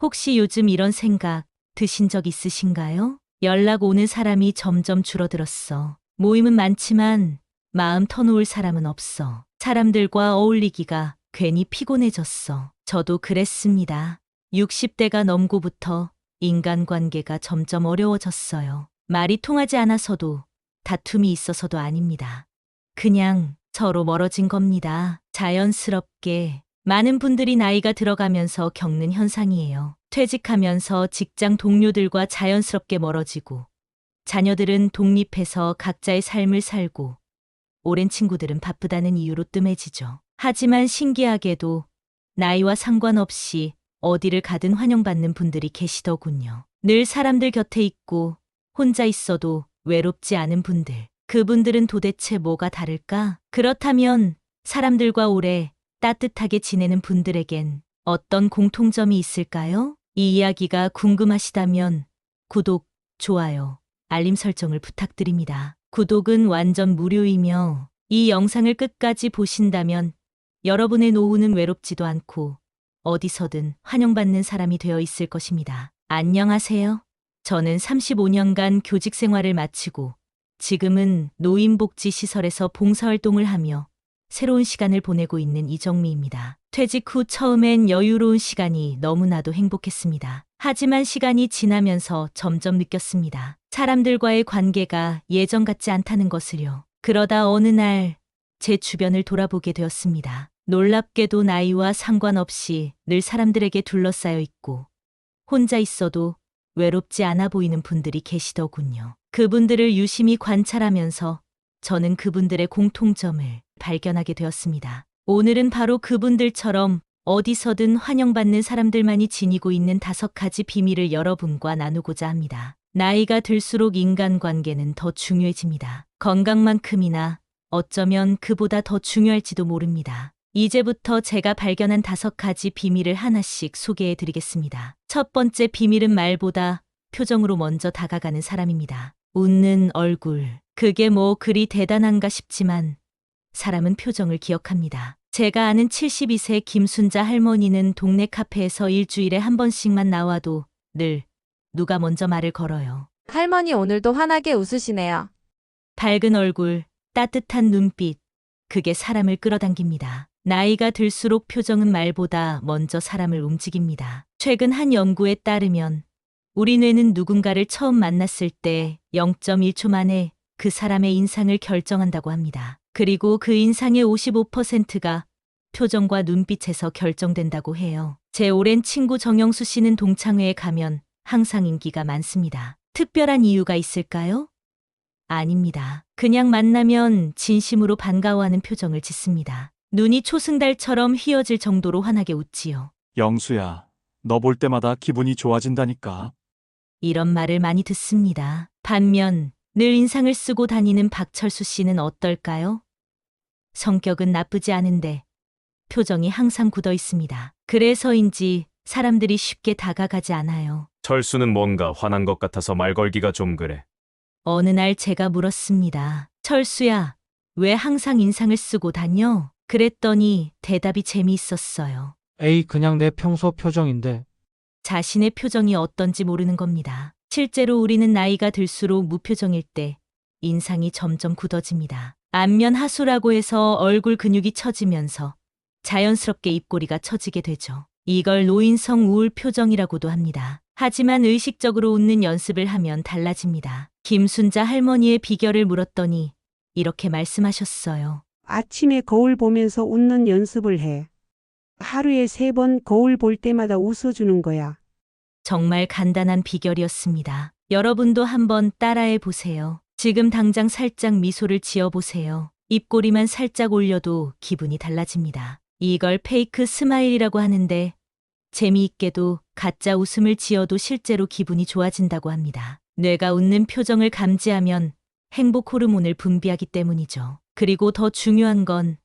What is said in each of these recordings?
혹시 요즘 이런 생각 드신 적 있으신가요? 연락 오는 사람이 점점 줄어들었어. 모임은 많지만 마음 터놓을 사람은 없어. 사람들과 어울리기가 괜히 피곤해졌어. 저도 그랬습니다. 60대가 넘고부터 인간관계가 점점 어려워졌어요. 말이 통하지 않아서도 다툼이 있어서도 아닙니다. 그냥 서로 멀어진 겁니다. 자연스럽게 많은 분들이 나이가 들어가면서 겪는 현상이에요. 퇴직하면서 직장 동료들과 자연스럽게 멀어지고, 자녀들은 독립해서 각자의 삶을 살고, 오랜 친구들은 바쁘다는 이유로 뜸해지죠. 하지만 신기하게도 나이와 상관없이 어디를 가든 환영받는 분들이 계시더군요. 늘 사람들 곁에 있고 혼자 있어도 외롭지 않은 분들. 그분들은 도대체 뭐가 다를까? 그렇다면 사람들과 오래 따뜻하게 지내는 분들에겐 어떤 공통점이 있을까요? 이 이야기가 궁금하시다면 구독, 좋아요, 알림 설정을 부탁드립니다. 구독은 완전 무료이며 이 영상을 끝까지 보신다면 여러분의 노후는 외롭지도 않고 어디서든 환영받는 사람이 되어 있을 것입니다. 안녕하세요. 저는 35년간 교직 생활을 마치고 지금은 노인복지시설에서 봉사활동을 하며 새로운 시간을 보내고 있는 이정미입니다. 퇴직 후 처음엔 여유로운 시간이 너무나도 행복했습니다. 하지만 시간이 지나면서 점점 느꼈습니다. 사람들과의 관계가 예전 같지 않다는 것을요. 그러다 어느 날 제 주변을 돌아보게 되었습니다. 놀랍게도 나이와 상관없이 늘 사람들에게 둘러싸여 있고 혼자 있어도 외롭지 않아 보이는 분들이 계시더군요. 그분들을 유심히 관찰하면서 저는 그분들의 공통점을 발견하게 되었습니다. 오늘은 바로 그분들처럼 어디서든 환영받는 사람들만이 지니고 있는 5가지 비밀을 여러분과 나누고자 합니다. 나이가 들수록 인간관계는 더 중요해집니다. 건강만큼이나 어쩌면 그보다 더 중요할지도 모릅니다. 이제부터 제가 발견한 5가지 비밀을 하나씩 소개해 드리겠습니다. 첫 번째 비밀은 말보다 표정으로 먼저 다가가는 사람입니다. 웃는 얼굴. 그게 뭐 그리 대단한가 싶지만 사람은 표정을 기억합니다. 제가 아는 72세 김순자 할머니는 동네 카페에서 일주일에 한 번씩만 나와도 늘 누가 먼저 말을 걸어요. 할머니 오늘도 환하게 웃으시네요. 밝은 얼굴, 따뜻한 눈빛, 그게 사람을 끌어당깁니다. 나이가 들수록 표정은 말보다 먼저 사람을 움직입니다. 최근 한 연구에 따르면 우리 뇌는 누군가를 처음 만났을 때 0.1초 만에 그 사람의 인상을 결정한다고 합니다. 그리고 그 인상의 55%가 표정과 눈빛에서 결정된다고 해요. 제 오랜 친구 정영수 씨는 동창회에 가면 항상 인기가 많습니다. 특별한 이유가 있을까요? 아닙니다. 그냥 만나면 진심으로 반가워하는 표정을 짓습니다. 눈이 초승달처럼 휘어질 정도로 환하게 웃지요. 영수야, 너 볼 때마다 기분이 좋아진다니까. 이런 말을 많이 듣습니다. 반면 늘 인상을 쓰고 다니는 박철수 씨는 어떨까요? 성격은 나쁘지 않은데 표정이 항상 굳어 있습니다. 그래서인지 사람들이 쉽게 다가가지 않아요. 철수는 뭔가 화난 것 같아서 말 걸기가 좀 그래. 어느 날 제가 물었습니다. 철수야, 왜 항상 인상을 쓰고 다녀? 그랬더니 대답이 재미있었어요. 에이, 그냥 내 평소 표정인데. 자신의 표정이 어떤지 모르는 겁니다. 실제로 우리는 나이가 들수록 무표정일 때 인상이 점점 굳어집니다. 안면 하수라고 해서 얼굴 근육이 처지면서 자연스럽게 입꼬리가 처지게 되죠. 이걸 노인성 우울 표정이라고도 합니다. 하지만 의식적으로 웃는 연습을 하면 달라집니다. 김순자 할머니의 비결을 물었더니 이렇게 말씀하셨어요. 아침에 거울 보면서 웃는 연습을 해. 하루에 3번 거울 볼 때마다 웃어주는 거야. 정말 간단한 비결이었습니다. 여러분도 한번 따라해 보세요. 지금 당장 살짝 미소를 지어 보세요. 입꼬리만 살짝 올려도 기분이 달라집니다. 이걸 페이크 스마일이라고 하는데 재미있게도 가짜 웃음을 지어도 실제로 기분이 좋아진다고 합니다. 뇌가 웃는 표정을 감지하면 행복 호르몬을 분비하기 때문이죠. 그리고 더 중요한 건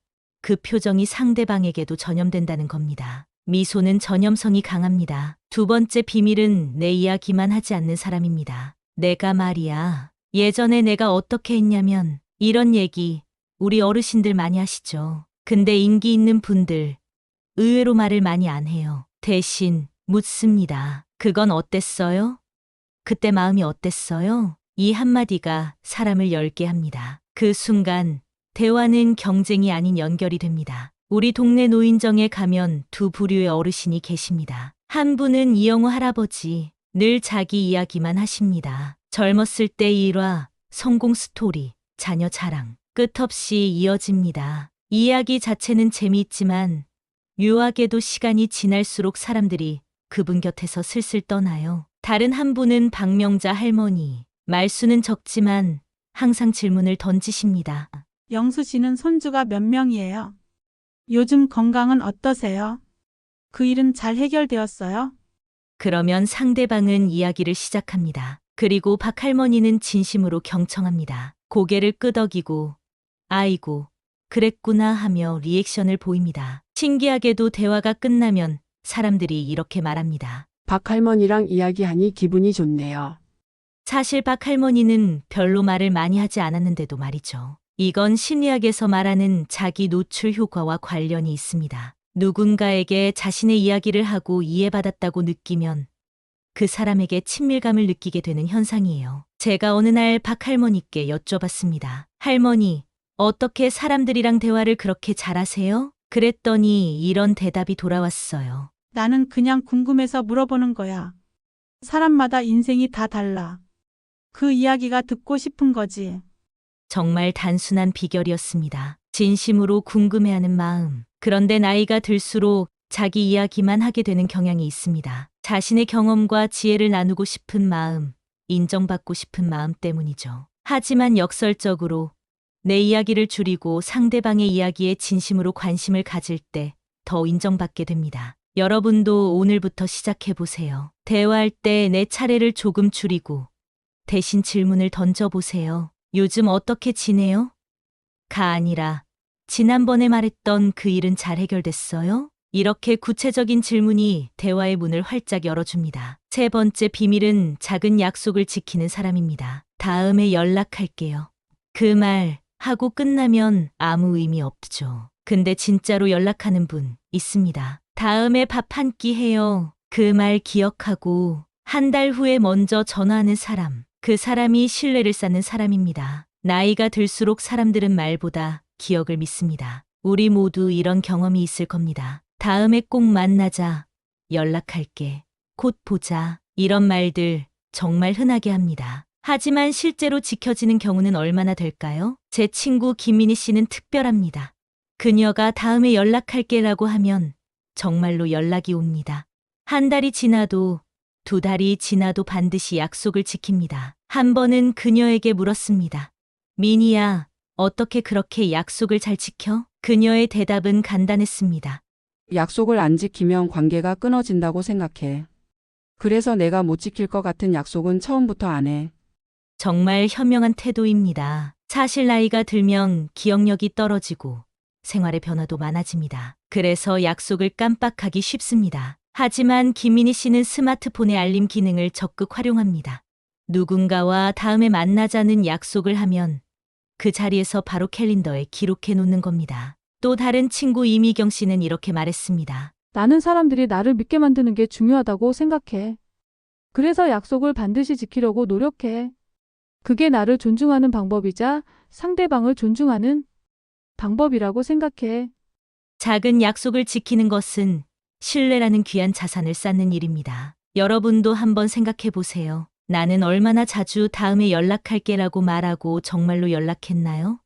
그 표정이 상대방에게도 전염된다는 겁니다. 미소는 전염성이 강합니다. 두 번째 비밀은 내 이야기만 하지 않는 사람입니다. 내가 말이야. 예전에 내가 어떻게 했냐면 이런 얘기 우리 어르신들 많이 하시죠. 근데 인기 있는 분들 의외로 말을 많이 안 해요. 대신 묻습니다. 그건 어땠어요? 그때 마음이 어땠어요? 이 한마디가 사람을 열게 합니다. 그 순간 대화는 경쟁이 아닌 연결이 됩니다. 우리 동네 노인정에 가면 두 부류의 어르신이 계십니다. 한 분은 이영우 할아버지, 늘 자기 이야기만 하십니다. 젊었을 때의 일화, 성공 스토리, 자녀 자랑, 끝없이 이어집니다. 이야기 자체는 재미있지만 묘하게도 시간이 지날수록 사람들이 그분 곁에서 슬슬 떠나요. 다른 한 분은 박명자 할머니, 말수는 적지만 항상 질문을 던지십니다. 영수 씨는 손주가 몇 명이에요? 요즘 건강은 어떠세요? 그 일은 잘 해결되었어요? 그러면 상대방은 이야기를 시작합니다. 그리고 박 할머니는 진심으로 경청합니다. 고개를 끄덕이고 아이고 그랬구나 하며 리액션을 보입니다. 신기하게도 대화가 끝나면 사람들이 이렇게 말합니다. 박 할머니랑 이야기하니 기분이 좋네요. 사실 박 할머니는 별로 말을 많이 하지 않았는데도 말이죠. 이건 심리학에서 말하는 자기 노출 효과와 관련이 있습니다. 누군가에게 자신의 이야기를 하고 이해받았다고 느끼면 그 사람에게 친밀감을 느끼게 되는 현상이에요. 제가 어느 날 박 할머니께 여쭤봤습니다. 할머니, 어떻게 사람들이랑 대화를 그렇게 잘하세요? 그랬더니 이런 대답이 돌아왔어요. 나는 그냥 궁금해서 물어보는 거야. 사람마다 인생이 다 달라. 그 이야기가 듣고 싶은 거지. 정말 단순한 비결이었습니다. 진심으로 궁금해하는 마음. 그런데 나이가 들수록 자기 이야기만 하게 되는 경향이 있습니다. 자신의 경험과 지혜를 나누고 싶은 마음, 인정받고 싶은 마음 때문이죠. 하지만 역설적으로 내 이야기를 줄이고 상대방의 이야기에 진심으로 관심을 가질 때 더 인정받게 됩니다. 여러분도 오늘부터 시작해보세요. 대화할 때 내 차례를 조금 줄이고 대신 질문을 던져보세요. 요즘 어떻게 지내요? 가 아니라 지난번에 말했던 그 일은 잘 해결됐어요? 이렇게 구체적인 질문이 대화의 문을 활짝 열어줍니다. 세 번째 비밀은 작은 약속을 지키는 사람입니다. 다음에 연락할게요. 그 말 하고 끝나면 아무 의미 없죠. 근데 진짜로 연락하는 분 있습니다. 다음에 밥 한 끼 해요. 그 말 기억하고 한 달 후에 먼저 전화하는 사람. 그 사람이 신뢰를 쌓는 사람입니다. 나이가 들수록 사람들은 말보다 기억을 믿습니다. 우리 모두 이런 경험이 있을 겁니다. 다음에 꼭 만나자. 연락할게. 곧 보자. 이런 말들 정말 흔하게 합니다. 하지만 실제로 지켜지는 경우는 얼마나 될까요? 제 친구 김민희 씨는 특별합니다. 그녀가 다음에 연락할게라고 하면 정말로 연락이 옵니다. 한 달이 지나도 두 달이 지나도 반드시 약속을 지킵니다. 한 번은 그녀에게 물었습니다. 민희야, 어떻게 그렇게 약속을 잘 지켜? 그녀의 대답은 간단했습니다. 약속을 안 지키면 관계가 끊어진다고 생각해. 그래서 내가 못 지킬 것 같은 약속은 처음부터 안 해. 정말 현명한 태도입니다. 사실 나이가 들면 기억력이 떨어지고 생활의 변화도 많아집니다. 그래서 약속을 깜빡하기 쉽습니다. 하지만 김민희 씨는 스마트폰의 알림 기능을 적극 활용합니다. 누군가와 다음에 만나자는 약속을 하면 그 자리에서 바로 캘린더에 기록해 놓는 겁니다. 또 다른 친구 이미경 씨는 이렇게 말했습니다. 나는 사람들이 나를 믿게 만드는 게 중요하다고 생각해. 그래서 약속을 반드시 지키려고 노력해. 그게 나를 존중하는 방법이자 상대방을 존중하는 방법이라고 생각해. 작은 약속을 지키는 것은 신뢰라는 귀한 자산을 쌓는 일입니다. 여러분도 한번 생각해 보세요. 나는 얼마나 자주 다음에 연락할게라고 말하고 정말로 연락했나요?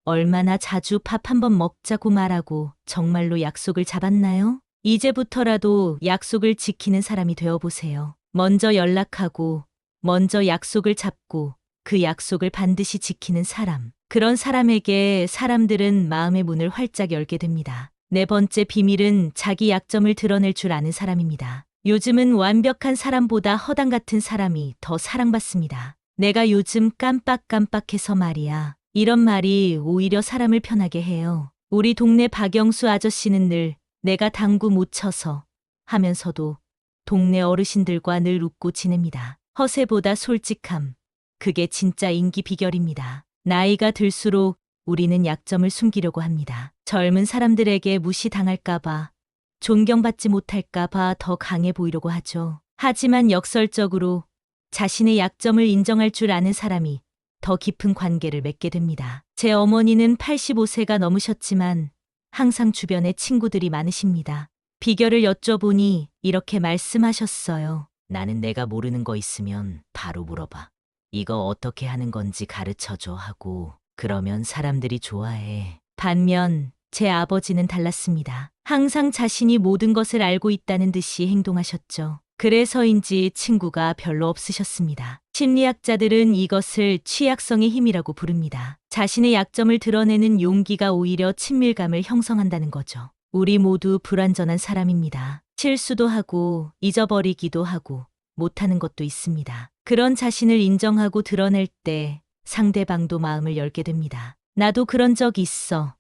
얼마나 자주 밥 한번 먹자고 말하고 정말로 약속을 잡았나요? 이제부터라도 약속을 지키는 사람이 되어보세요. 먼저 연락하고, 먼저 약속을 잡고, 그 약속을 반드시 지키는 사람. 그런 사람에게 사람들은 마음의 문을 활짝 열게 됩니다. 네 번째 비밀은 자기 약점을 드러낼 줄 아는 사람입니다. 요즘은 완벽한 사람보다 허당 같은 사람이 더 사랑받습니다. 내가 요즘 깜빡깜빡해서 말이야. 이런 말이 오히려 사람을 편하게 해요. 우리 동네 박영수 아저씨는 늘 내가 당구 못 쳐서 하면서도 동네 어르신들과 늘 웃고 지냅니다. 허세보다 솔직함. 그게 진짜 인기 비결입니다. 나이가 들수록 우리는 약점을 숨기려고 합니다. 젊은 사람들에게 무시당할까봐, 존경받지 못할까봐 더 강해 보이려고 하죠. 하지만 역설적으로 자신의 약점을 인정할 줄 아는 사람이 더 깊은 관계를 맺게 됩니다. 제 어머니는 85세가 넘으셨지만 항상 주변에 친구들이 많으십니다. 비결을 여쭤보니 이렇게 말씀하셨어요. 나는 내가 모르는 거 있으면 바로 물어봐. 이거 어떻게 하는 건지 가르쳐줘 하고 그러면 사람들이 좋아해. 반면 제 아버지는 달랐습니다. 항상 자신이 모든 것을 알고 있다는 듯이 행동하셨죠. 그래서인지 친구가 별로 없으셨습니다. 심리학자들은 이것을 취약성의 힘이라고 부릅니다. 자신의 약점을 드러내는 용기가 오히려 친밀감을 형성한다는 거죠. 우리 모두 불완전한 사람입니다. 실수도 하고 잊어버리기도 하고 못하는 것도 있습니다. 그런 자신을 인정하고 드러낼 때 상대방도 마음을 열게 됩니다. 나도 그런 적 있어.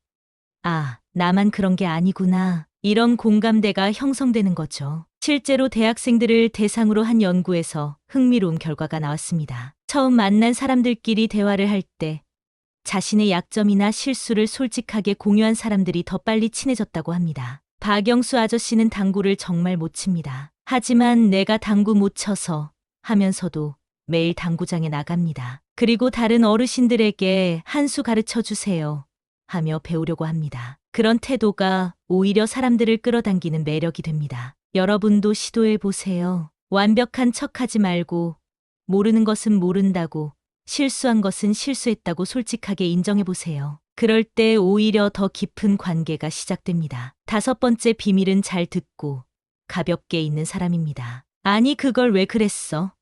아, 나만 그런 게 아니구나. 이런 공감대가 형성되는 거죠. 실제로 대학생들을 대상으로 한 연구에서 흥미로운 결과가 나왔습니다. 처음 만난 사람들끼리 대화를 할 때 자신의 약점이나 실수를 솔직하게 공유한 사람들이 더 빨리 친해졌다고 합니다. 박영수 아저씨는 당구를 정말 못 칩니다. 하지만 내가 당구 못 쳐서 하면서도 매일 당구장에 나갑니다. 그리고 다른 어르신들에게 한 수 가르쳐 주세요 하며 배우려고 합니다. 그런 태도가 오히려 사람들을 끌어당기는 매력이 됩니다. 여러분도 시도해 보세요. 완벽한 척하지 말고 모르는 것은 모른다고 실수한 것은 실수했다고 솔직하게 인정해 보세요. 그럴 때 오히려 더 깊은 관계가 시작됩니다. 5번째 비밀은 잘 듣고 가볍게 있는 사람입니다. 아니 그걸 왜 그랬어?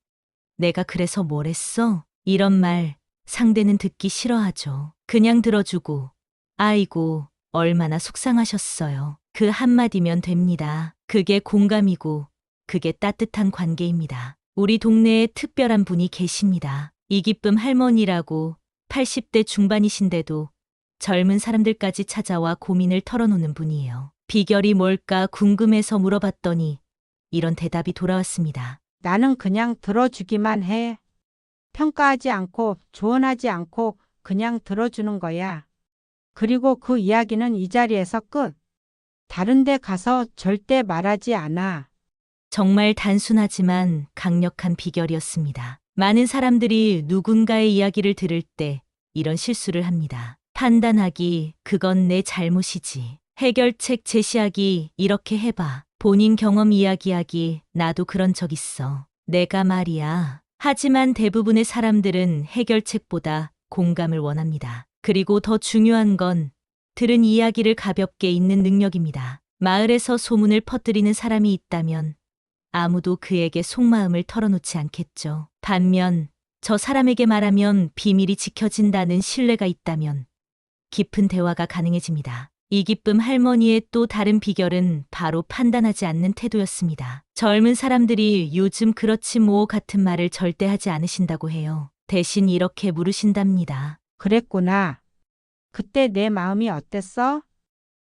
내가 그래서 뭘 했어? 이런 말 상대는 듣기 싫어하죠. 그냥 들어주고 아이고 얼마나 속상하셨어요. 그 한마디면 됩니다. 그게 공감이고 그게 따뜻한 관계입니다. 우리 동네에 특별한 분이 계십니다. 이기쁨 할머니라고 80대 중반이신데도 젊은 사람들까지 찾아와 고민을 털어놓는 분이에요. 비결이 뭘까 궁금해서 물어봤더니 이런 대답이 돌아왔습니다. 나는 그냥 들어주기만 해. 평가하지 않고 조언하지 않고 그냥 들어주는 거야. 그리고 그 이야기는 이 자리에서 끝. 다른 데 가서 절대 말하지 않아. 정말 단순하지만 강력한 비결이었습니다. 많은 사람들이 누군가의 이야기를 들을 때 이런 실수를 합니다. 판단하기, 그건 내 잘못이지. 해결책 제시하기, 이렇게 해봐. 본인 경험 이야기하기, 나도 그런 적 있어. 내가 말이야. 하지만 대부분의 사람들은 해결책보다 공감을 원합니다. 그리고 더 중요한 건 들은 이야기를 가볍게 읽는 능력입니다. 마을에서 소문을 퍼뜨리는 사람이 있다면 아무도 그에게 속마음을 털어놓지 않겠죠. 반면 저 사람에게 말하면 비밀이 지켜진다는 신뢰가 있다면 깊은 대화가 가능해집니다. 이기쁨 할머니의 또 다른 비결은 바로 판단하지 않는 태도였습니다. 젊은 사람들이 요즘 그렇지 뭐 같은 말을 절대 하지 않으신다고 해요. 대신 이렇게 물으신답니다. 그랬구나. 그때 내 마음이 어땠어?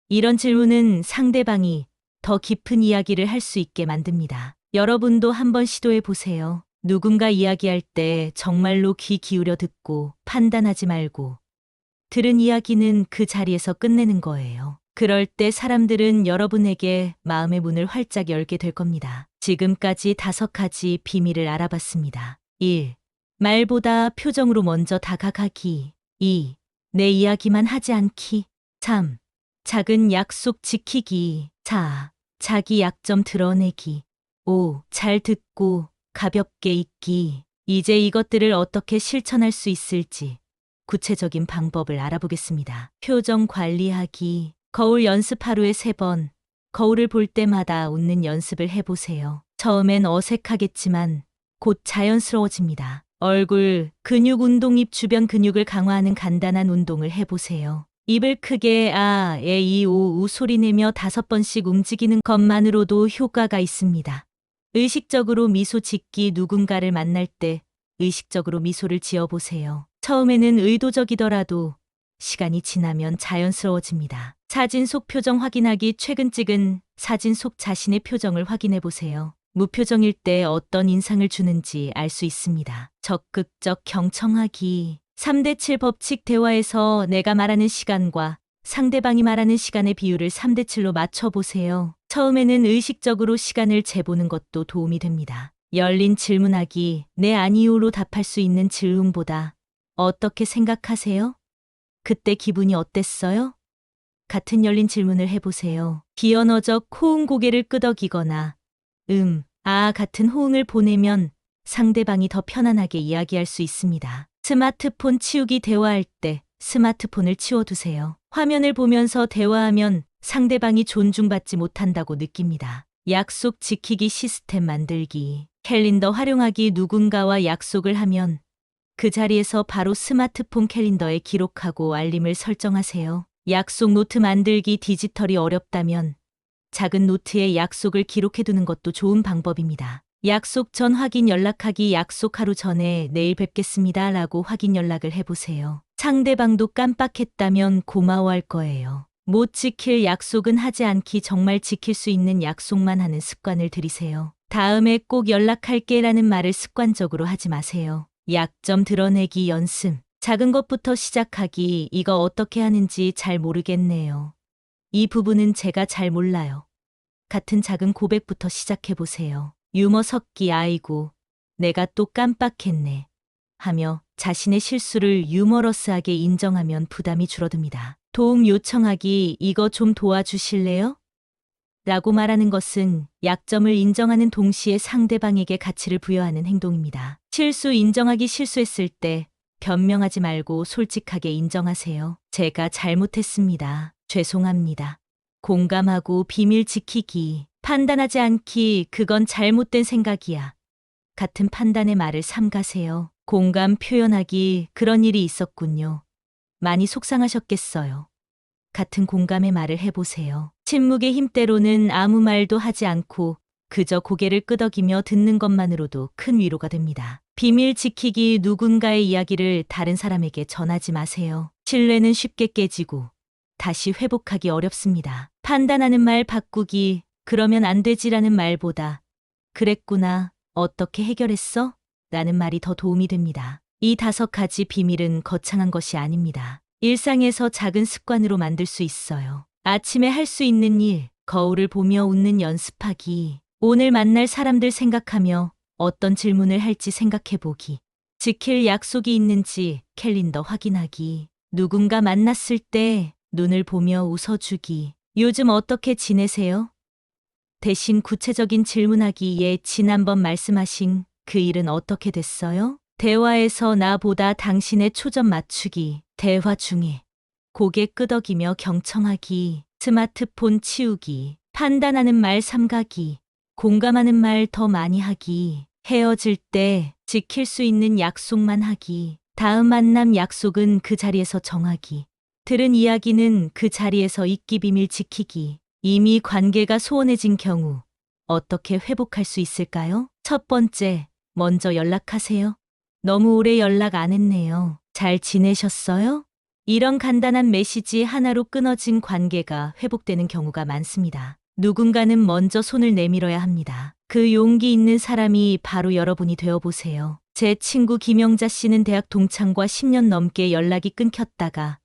이런 질문은 상대방이 더 깊은 이야기를 할 수 있게 만듭니다. 여러분도 한번 시도해 보세요. 누군가 이야기할 때 정말로 귀 기울여 듣고 판단하지 말고 들은 이야기는 그 자리에서 끝내는 거예요. 그럴 때 사람들은 여러분에게 마음의 문을 활짝 열게 될 겁니다. 지금까지 5가지 비밀을 알아봤습니다. 1. 말보다 표정으로 먼저 다가가기. 2. 내 이야기만 하지 않기. 3. 작은 약속 지키기. 4. 자기 약점 드러내기. 5. 잘 듣고 가볍게 있기. 이제 이것들을 어떻게 실천할 수 있을지 구체적인 방법을 알아보겠습니다. 표정 관리하기. 거울 연습 하루에 3번. 거울을 볼 때마다 웃는 연습을 해보세요. 처음엔 어색하겠지만 곧 자연스러워집니다. 얼굴, 근육 운동, 입 주변 근육을 강화하는 간단한 운동을 해보세요. 입을 크게 아, 에, 이, 오, 우 소리 내며 5번씩 움직이는 것만으로도 효과가 있습니다. 의식적으로 미소 짓기. 누군가를 만날 때 의식적으로 미소를 지어보세요. 처음에는 의도적이더라도 시간이 지나면 자연스러워집니다. 사진 속 표정 확인하기. 최근 찍은 사진 속 자신의 표정을 확인해보세요. 무표정일 때 어떤 인상을 주는지 알 수 있습니다. 적극적 경청하기. 3대7 법칙. 대화에서 내가 말하는 시간과 상대방이 말하는 시간의 비율을 3대 7로 맞춰보세요. 처음에는 의식적으로 시간을 재보는 것도 도움이 됩니다. 열린 질문하기, 네 아니요로 답할 수 있는 질문보다 어떻게 생각하세요? 그때 기분이 어땠어요? 같은 열린 질문을 해보세요. 비언어적 호응 고개를 끄덕이거나 같은 호응을 보내면 상대방이 더 편안하게 이야기할 수 있습니다. 스마트폰 치우기 대화할 때 스마트폰을 치워두세요. 화면을 보면서 대화하면 상대방이 존중받지 못한다고 느낍니다. 약속 지키기 시스템 만들기. 캘린더 활용하기. 누군가와 약속을 하면 그 자리에서 바로 스마트폰 캘린더에 기록하고 알림을 설정하세요. 약속 노트 만들기. 디지털이 어렵다면 작은 노트에 약속을 기록해두는 것도 좋은 방법입니다. 약속 전 확인 연락하기. 약속 하루 전에 내일 뵙겠습니다 라고 확인 연락을 해보세요. 상대방도 깜빡했다면 고마워할 거예요. 못 지킬 약속은 하지 않기. 정말 지킬 수 있는 약속만 하는 습관을 들이세요. 다음에 꼭 연락할게 라는 말을 습관적으로 하지 마세요. 약점 드러내기 연습. 작은 것부터 시작하기. 이거 어떻게 하는지 잘 모르겠네요. 이 부분은 제가 잘 몰라요. 같은 작은 고백부터 시작해보세요. 유머 섞기. 아이고, 내가 또 깜빡했네. 하며 자신의 실수를 유머러스하게 인정하면 부담이 줄어듭니다. 도움 요청하기. 이거 좀 도와주실래요? 라고 말하는 것은 약점을 인정하는 동시에 상대방에게 가치를 부여하는 행동입니다. 실수 인정하기. 실수했을 때 변명하지 말고 솔직하게 인정하세요. 제가 잘못했습니다. 죄송합니다. 공감하고. 비밀 지키기. 판단하지 않기. 그건 잘못된 생각이야. 같은 판단의 말을 삼가세요. 공감 표현하기. 그런 일이 있었군요. 많이 속상하셨겠어요. 같은 공감의 말을 해보세요. 침묵의 힘. 때로는 아무 말도 하지 않고 그저 고개를 끄덕이며 듣는 것만으로도 큰 위로가 됩니다. 비밀 지키기. 누군가의 이야기를 다른 사람에게 전하지 마세요. 신뢰는 쉽게 깨지고 다시 회복하기 어렵습니다. 판단하는 말 바꾸기. 그러면 안 되지라는 말보다 그랬구나. 어떻게 해결했어? 라는 말이 더 도움이 됩니다. 이 5가지 비밀은 거창한 것이 아닙니다. 일상에서 작은 습관으로 만들 수 있어요. 아침에 할 수 있는 일. 거울을 보며 웃는 연습하기. 오늘 만날 사람들 생각하며 어떤 질문을 할지 생각해보기. 지킬 약속이 있는지 캘린더 확인하기. 누군가 만났을 때 눈을 보며 웃어주기. 요즘 어떻게 지내세요? 대신 구체적인 질문하기. 예, 지난번 말씀하신 그 일은 어떻게 됐어요? 대화에서 나보다 당신의 초점 맞추기. 대화 중에 고개 끄덕이며 경청하기. 스마트폰 치우기. 판단하는 말 삼가기. 공감하는 말 더 많이 하기. 헤어질 때 지킬 수 있는 약속만 하기. 다음 만남 약속은 그 자리에서 정하기. 들은 이야기는 그 자리에서 잊기. 비밀 지키기. 이미 관계가 소원해진 경우 어떻게 회복할 수 있을까요? 첫 번째, 먼저 연락하세요. 너무 오래 연락 안 했네요. 잘 지내셨어요? 이런 간단한 메시지 하나로 끊어진 관계가 회복되는 경우가 많습니다. 누군가는 먼저 손을 내밀어야 합니다. 그 용기 있는 사람이 바로 여러분이 되어보세요. 제 친구 김영자 씨는 대학 동창과 10년 넘게 연락이 끊겼다가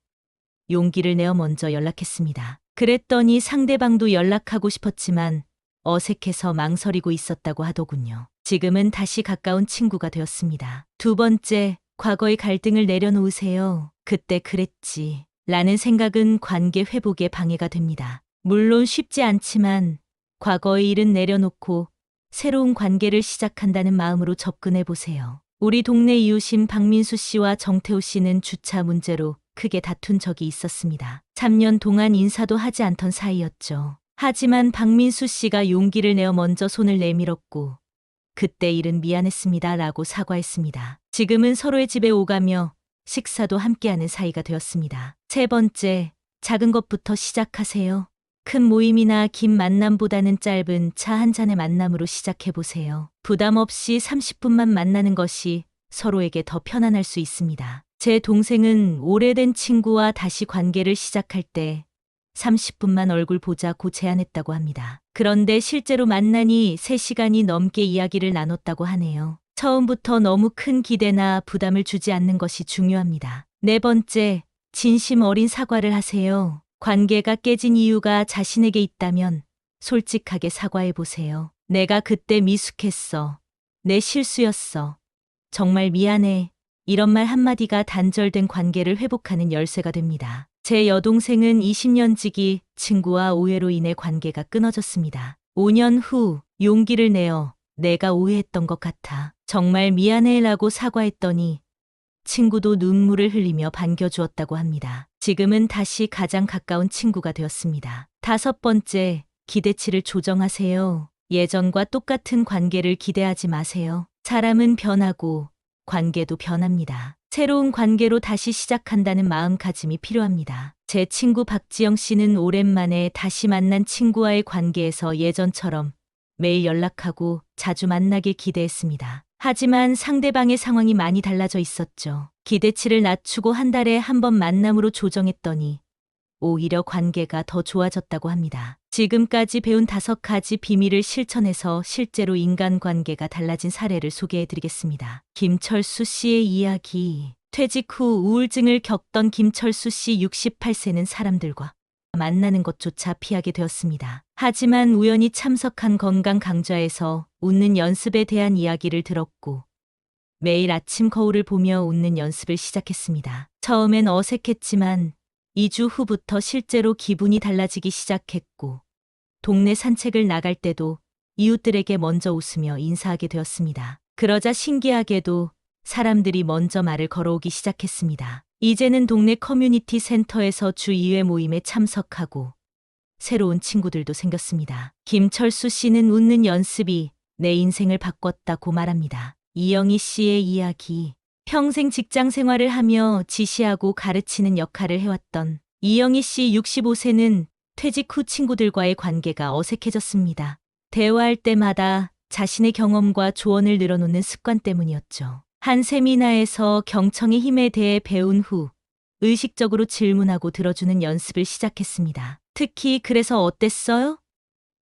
용기를 내어 먼저 연락했습니다. 그랬더니 상대방도 연락하고 싶었지만 어색해서 망설이고 있었다고 하더군요. 지금은 다시 가까운 친구가 되었습니다. 두 번째, 과거의 갈등을 내려놓으세요. 그때 그랬지. 라는 생각은 관계 회복에 방해가 됩니다. 물론 쉽지 않지만 과거의 일은 내려놓고 새로운 관계를 시작한다는 마음으로 접근해 보세요. 우리 동네 이웃인 박민수 씨와 정태호 씨는 주차 문제로 크게 다툰 적이 있었습니다. 3년 동안 인사도 하지 않던 사이였죠. 하지만 박민수 씨가 용기를 내어 먼저 손을 내밀었고 그때 일은 미안했습니다 라고 사과했습니다. 지금은 서로의 집에 오가며 식사도 함께하는 사이가 되었습니다. 세 번째, 작은 것부터 시작하세요. 큰 모임이나 긴 만남보다는 짧은 차 한 잔의 만남으로 시작해보세요. 부담 없이 30분만 만나는 것이 서로에게 더 편안할 수 있습니다. 제 동생은 오래된 친구와 다시 관계를 시작할 때 30분만 얼굴 보자고 제안했다고 합니다. 그런데 실제로 만나니 3시간이 넘게 이야기를 나눴다고 하네요. 처음부터 너무 큰 기대나 부담을 주지 않는 것이 중요합니다. 네 번째, 진심 어린 사과를 하세요. 관계가 깨진 이유가 자신에게 있다면 솔직하게 사과해 보세요. 내가 그때 미숙했어. 내 실수였어. 정말 미안해. 이런 말 한마디가 단절된 관계를 회복하는 열쇠가 됩니다. 제 여동생은 20년 지기 친구와 오해로 인해 관계가 끊어졌습니다. 5년 후 용기를 내어 내가 오해했던 것 같아. 정말 미안해라고 사과했더니 친구도 눈물을 흘리며 반겨주었다고 합니다. 지금은 다시 가장 가까운 친구가 되었습니다. 5번째, 기대치를 조정하세요. 예전과 똑같은 관계를 기대하지 마세요. 사람은 변하고 관계도 변합니다. 새로운 관계로 다시 시작한다는 마음가짐이 필요합니다. 제 친구 박지영 씨는 오랜만에 다시 만난 친구와의 관계에서 예전처럼 매일 연락하고 자주 만나길 기대했습니다. 하지만 상대방의 상황이 많이 달라져 있었죠. 기대치를 낮추고 한 달에 한 번 만남으로 조정했더니 오히려 관계가 더 좋아졌다고 합니다. 지금까지 배운 5가지 비밀을 실천해서 실제로 인간관계가 달라진 사례를 소개해드리겠습니다. 김철수 씨의 이야기. 퇴직 후 우울증을 겪던 김철수 씨 68세는 사람들과 만나는 것조차 피하게 되었습니다. 하지만 우연히 참석한 건강 강좌에서 웃는 연습에 대한 이야기를 들었고 매일 아침 거울을 보며 웃는 연습을 시작했습니다. 처음엔 어색했지만 2주 후부터 실제로 기분이 달라지기 시작했고 동네 산책을 나갈 때도 이웃들에게 먼저 웃으며 인사하게 되었습니다. 그러자 신기하게도 사람들이 먼저 말을 걸어오기 시작했습니다. 이제는 동네 커뮤니티 센터에서 주 2회 모임에 참석하고 새로운 친구들도 생겼습니다. 김철수 씨는 웃는 연습이 내 인생을 바꿨다고 말합니다. 이영희 씨의 이야기. 평생 직장 생활을 하며 지시하고 가르치는 역할을 해왔던 이영희 씨 65세는 퇴직 후 친구들과의 관계가 어색해졌습니다. 대화할 때마다 자신의 경험과 조언을 늘어놓는 습관 때문이었죠. 한 세미나에서 경청의 힘에 대해 배운 후 의식적으로 질문하고 들어주는 연습을 시작했습니다. 특히 그래서 어땠어요?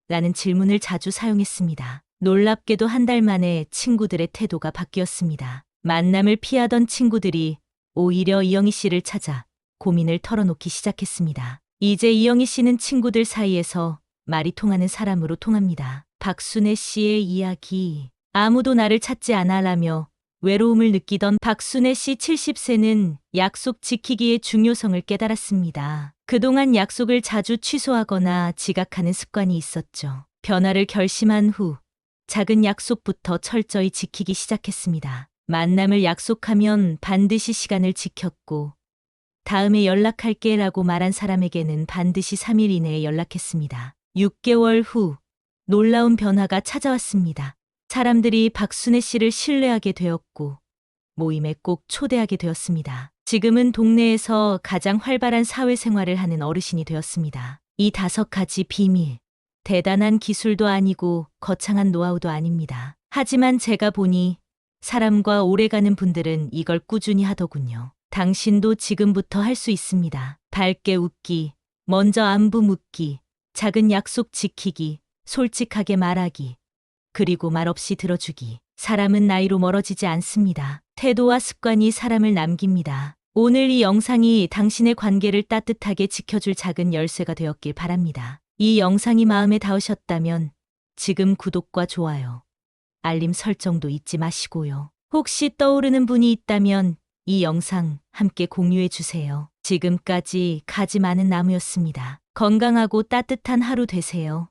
라는 질문을 자주 사용했습니다. 놀랍게도 한 달 만에 친구들의 태도가 바뀌었습니다. 만남을 피하던 친구들이 오히려 이영희 씨를 찾아 고민을 털어놓기 시작했습니다. 이제 이영희 씨는 친구들 사이에서 말이 통하는 사람으로 통합니다. 박순애 씨의 이야기. 아무도 나를 찾지 않아라며 외로움을 느끼던 박순애 씨 70세는 약속 지키기의 중요성을 깨달았습니다. 그동안 약속을 자주 취소하거나 지각하는 습관이 있었죠. 변화를 결심한 후 작은 약속부터 철저히 지키기 시작했습니다. 만남을 약속하면 반드시 시간을 지켰고 다음에 연락할게 라고 말한 사람에게는 반드시 3일 이내에 연락했습니다. 6개월 후 놀라운 변화가 찾아왔습니다. 사람들이 박순애 씨를 신뢰하게 되었고 모임에 꼭 초대하게 되었습니다. 지금은 동네에서 가장 활발한 사회생활을 하는 어르신이 되었습니다. 이 5가지 비밀. 대단한 기술도 아니고 거창한 노하우도 아닙니다. 하지만 제가 보니 사람과 오래가는 분들은 이걸 꾸준히 하더군요. 당신도 지금부터 할 수 있습니다. 밝게 웃기, 먼저 안부 묻기, 작은 약속 지키기, 솔직하게 말하기, 그리고 말없이 들어주기. 사람은 나이로 멀어지지 않습니다. 태도와 습관이 사람을 남깁니다. 오늘 이 영상이 당신의 관계를 따뜻하게 지켜줄 작은 열쇠가 되었길 바랍니다. 이 영상이 마음에 닿으셨다면 지금 구독과 좋아요, 알림 설정도 잊지 마시고요. 혹시 떠오르는 분이 있다면 이 영상 함께 공유해 주세요. 지금까지 가지 많은 나무였습니다. 건강하고 따뜻한 하루 되세요.